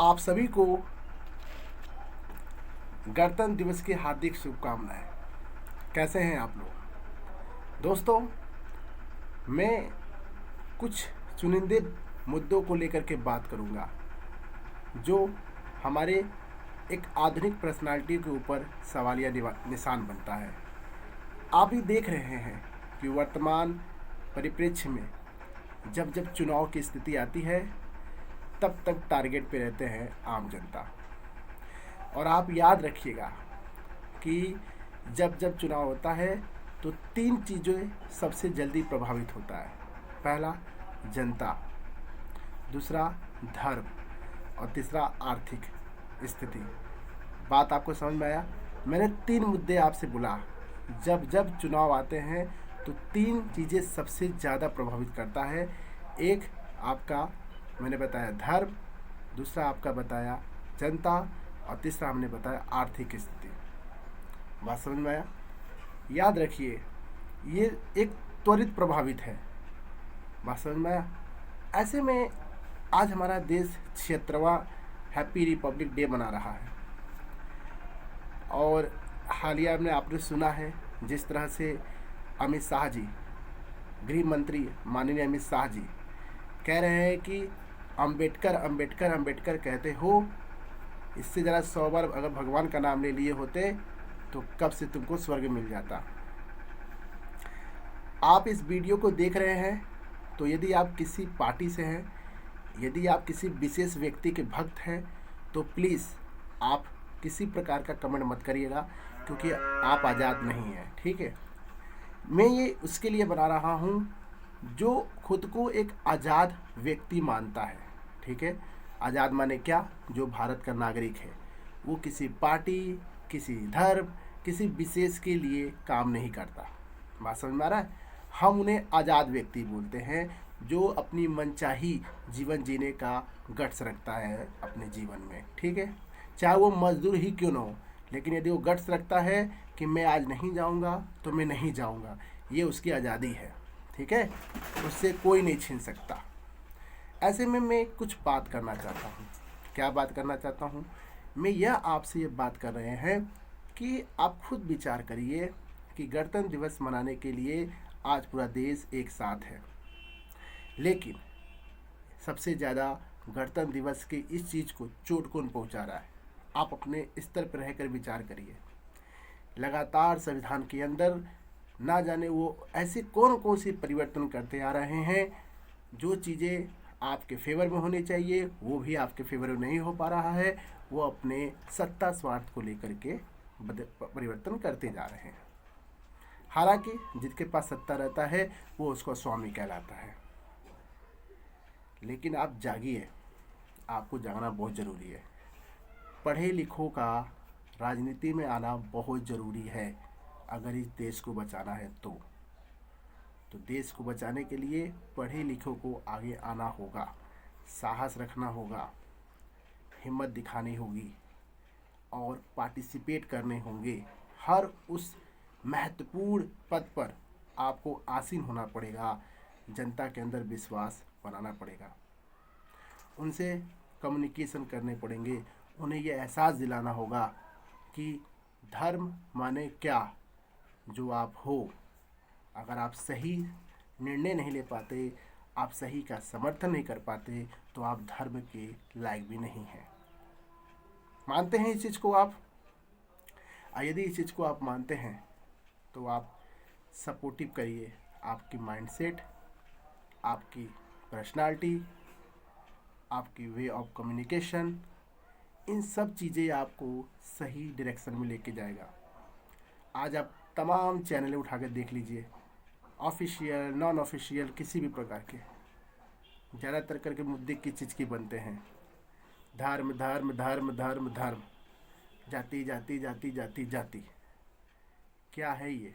आप सभी को गणतंत्र दिवस की हार्दिक शुभकामनाएं। कैसे हैं आप लोग दोस्तों? मैं कुछ चुनिंदे मुद्दों को लेकर के बात करूंगा जो हमारे एक आधुनिक पर्सनालिटी के ऊपर सवालिया निशान बनता है। आप ही देख रहे हैं कि वर्तमान परिप्रेक्ष्य में जब जब चुनाव की स्थिति आती है तब तक टारगेट पे रहते हैं आम जनता। और आप याद रखिएगा कि जब जब चुनाव होता है तो तीन चीज़ें सबसे जल्दी प्रभावित होता है। पहला जनता, दूसरा धर्म और तीसरा आर्थिक स्थिति। बात आपको समझ में आया? मैंने तीन मुद्दे आपसे बोला। जब जब चुनाव आते हैं तो तीन चीज़ें सबसे ज़्यादा प्रभावित करता है। एक आपका मैंने बताया धर्म, दूसरा आपका बताया जनता और तीसरा हमने बताया आर्थिक स्थिति। बात समझ में आया? याद रखिए ये एक त्वरित प्रभावित है। बात समझ में आया? ऐसे में आज हमारा देश 76वां हैप्पी रिपब्लिक डे मना रहा है और हालिया में आपने सुना है जिस तरह से अमित शाह जी, गृह मंत्री माननीय अमित शाह जी कह रहे हैं कि अंबेडकर अंबेडकर अंबेडकर कहते हो, इससे ज़रा 100 बार अगर भगवान का नाम ले लिए होते तो कब से तुमको स्वर्ग मिल जाता। आप इस वीडियो को देख रहे हैं तो यदि आप किसी पार्टी से हैं, यदि आप किसी विशेष व्यक्ति के भक्त हैं तो प्लीज़ आप किसी प्रकार का कमेंट मत करिएगा, क्योंकि आप आज़ाद नहीं हैं। ठीक है? मैं ये उसके लिए बना रहा हूँ जो खुद को एक आज़ाद व्यक्ति मानता है। ठीक है? आज़ाद माने क्या? जो भारत का नागरिक है, वो किसी पार्टी, किसी धर्म, किसी विशेष के लिए काम नहीं करता। बात समझ में आ रहा है? हम उन्हें आज़ाद व्यक्ति बोलते हैं जो अपनी मनचाही जीवन जीने का गट्स रखता है अपने जीवन में। ठीक है? चाहे वो मजदूर ही क्यों ना हो, लेकिन यदि वो गट्स रखता है कि मैं आज नहीं जाऊंगा तो मैं नहीं जाऊंगा, ये उसकी आज़ादी है। ठीक है? उससे कोई नहीं छीन सकता। ऐसे में मैं कुछ बात करना चाहता हूँ। क्या बात करना चाहता हूँ? मैं यह आपसे ये बात कर रहे हैं कि आप खुद विचार करिए कि गणतंत्र दिवस मनाने के लिए आज पूरा देश एक साथ है, लेकिन सबसे ज़्यादा गणतंत्र दिवस के इस चीज़ को चोट कौन पहुंचा रहा है? आप अपने स्तर पर रहकर विचार करिए। लगातार संविधान के अंदर ना जाने वो ऐसे कौन कौन से परिवर्तन करते आ रहे हैं, जो चीज़ें आपके फेवर में होनी चाहिए वो भी आपके फेवर में नहीं हो पा रहा है। वो अपने सत्ता स्वार्थ को लेकर के परिवर्तन करते जा रहे हैं। हालांकि जिसके पास सत्ता रहता है वो उसका स्वामी कहलाता है। लेकिन आप जागिए, आपको जागना बहुत ज़रूरी है। पढ़े लिखों का राजनीति में आना बहुत ज़रूरी है अगर इस देश को बचाना है तो देश को बचाने के लिए पढ़े लिखों को आगे आना होगा, साहस रखना होगा, हिम्मत दिखानी होगी और पार्टिसिपेट करने होंगे। हर उस महत्वपूर्ण पद पर आपको आसीन होना पड़ेगा, जनता के अंदर विश्वास बनाना पड़ेगा, उनसे कम्युनिकेशन करने पड़ेंगे, उन्हें यह एहसास दिलाना होगा कि धर्म माने क्या जो आप हो। अगर आप सही निर्णय नहीं ले पाते, आप सही का समर्थन नहीं कर पाते, तो आप धर्म के लायक भी नहीं हैं। मानते हैं इस चीज़ को आप? यदि इस चीज़ को आप मानते हैं तो आप सपोर्टिव करिए। आपकी माइंडसेट, आपकी पर्सनालिटी, आपकी वे ऑफ कम्युनिकेशन, इन सब चीज़ें आपको सही डायरेक्शन में लेके जाएगा। आज आप तमाम चैनलें उठा कर देख लीजिए, ऑफिशियल, नॉन ऑफिशियल, किसी भी प्रकार के, ज़्यादातर करके मुद्दे किस चीज़ की बनते हैं? धर्म धर्म धर्म धर्म धर्म, जाति जाति जाति जाति जाति। क्या है ये?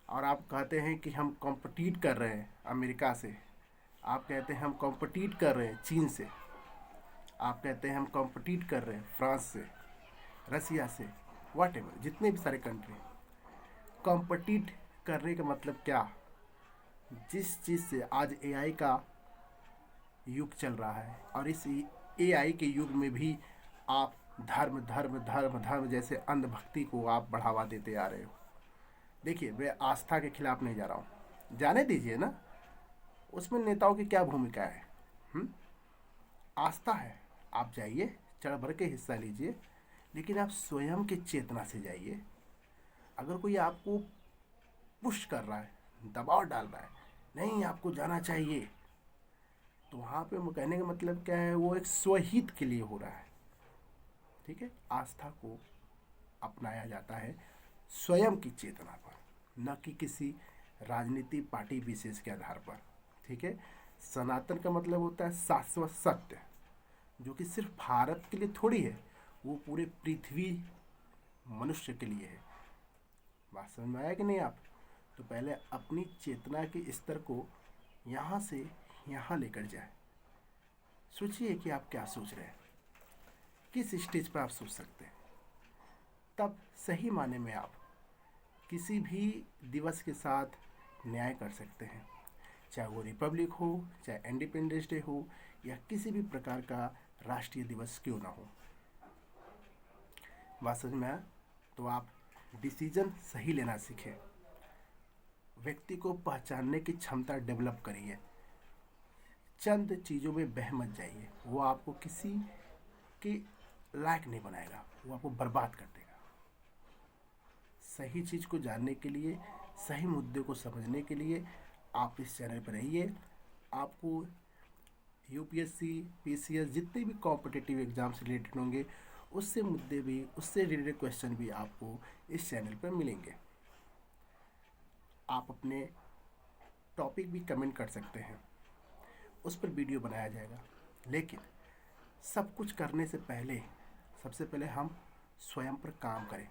और आप कहते हैं कि हम कॉम्पिटिट कर रहे हैं अमेरिका से, आप कहते हैं हम कॉम्पिटिट कर रहे हैं चीन से, आप कहते हैं हम कॉम्पिटिट कर रहे हैं फ्रांस से, रसिया से, वॉट एवर, जितने भी सारे कंट्री। कॉम्पिटिट करने का मतलब क्या? जिस चीज़ से आज एआई का युग चल रहा है और इस एआई के युग में भी आप धर्म धर्म धर्म धर्म जैसे अंधभक्ति को आप बढ़ावा देते आ रहे हो। देखिए, मैं आस्था के खिलाफ नहीं जा रहा हूँ, जाने दीजिए ना, उसमें नेताओं की क्या भूमिका है। हुँ? आस्था है, आप जाइए, चढ़ बढ़ के हिस्सा लीजिए, लेकिन आप स्वयं की चेतना से जाइए। अगर कोई आपको पुश कर रहा है, दबाव डाल रहा है, नहीं आपको जाना चाहिए, तो वहाँ पे वो कहने का मतलब क्या है, वो एक स्वहित के लिए हो रहा है। ठीक है, आस्था को अपनाया जाता है स्वयं की चेतना पर, न कि किसी राजनीति पार्टी विशेष के आधार पर। ठीक है, सनातन का मतलब होता है शाश्वत सत्य, जो कि सिर्फ भारत के लिए थोड़ी है, वो पूरे पृथ्वी मनुष्य के लिए है। बात समझ में आया कि नहीं आप? तो पहले अपनी चेतना के स्तर को यहाँ से यहाँ लेकर जाए। सोचिए कि आप क्या सोच रहे हैं, किस स्टेज पर आप सोच सकते हैं, तब सही माने में आप किसी भी दिवस के साथ न्याय कर सकते हैं, चाहे वो रिपब्लिक हो, चाहे इंडिपेंडेंस डे हो, या किसी भी प्रकार का राष्ट्रीय दिवस क्यों ना हो। बात समझ में आया? तो आप डिसीजन सही लेना सीखें, व्यक्ति को पहचानने की क्षमता डेवलप करिए, चंद चीज़ों में बह मत जाइए, वो आपको किसी के लायक नहीं बनाएगा, वो आपको बर्बाद कर देगा। सही चीज़ को जानने के लिए, सही मुद्दे को समझने के लिए आप इस चैनल पर रहिए। आपको यूपीएससी, पीसीएस, जितने भी कॉम्पिटिटिव एग्ज़ाम से रिलेटेड होंगे, उससे मुद्दे भी, उससे रिलेटेड क्वेश्चन भी आपको इस चैनल पर मिलेंगे। आप अपने टॉपिक भी कमेंट कर सकते हैं, उस पर वीडियो बनाया जाएगा। लेकिन सब कुछ करने से पहले, सबसे पहले हम स्वयं पर काम करें।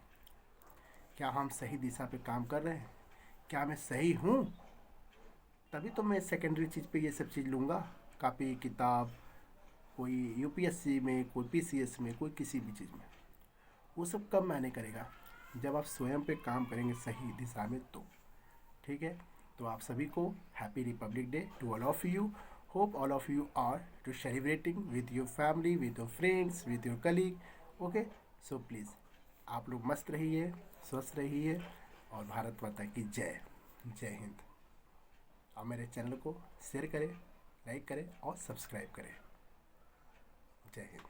क्या हम सही दिशा पे काम कर रहे हैं? क्या मैं सही हूँ? तभी तो मैं सेकेंडरी चीज़ पे ये सब चीज़ लूँगा, कॉपी किताब, कोई यूपीएससी में, कोई पीसीएस में, कोई किसी भी चीज़ में। वो सब कब मायने करेगा, जब आप स्वयं पे काम करेंगे सही दिशा में तो। ठीक है, तो आप सभी को happy republic day to all of you. Hope all of you are to celebrating with your family, with your friends, with your colleague. Okay, so please आप लोग मस्त रहिए, स्वस्थ रहिए, और भारत माता की जय। जय हिंद। और मेरे चैनल को शेयर करें, लाइक करें और सब्सक्राइब करें। जय हिंद।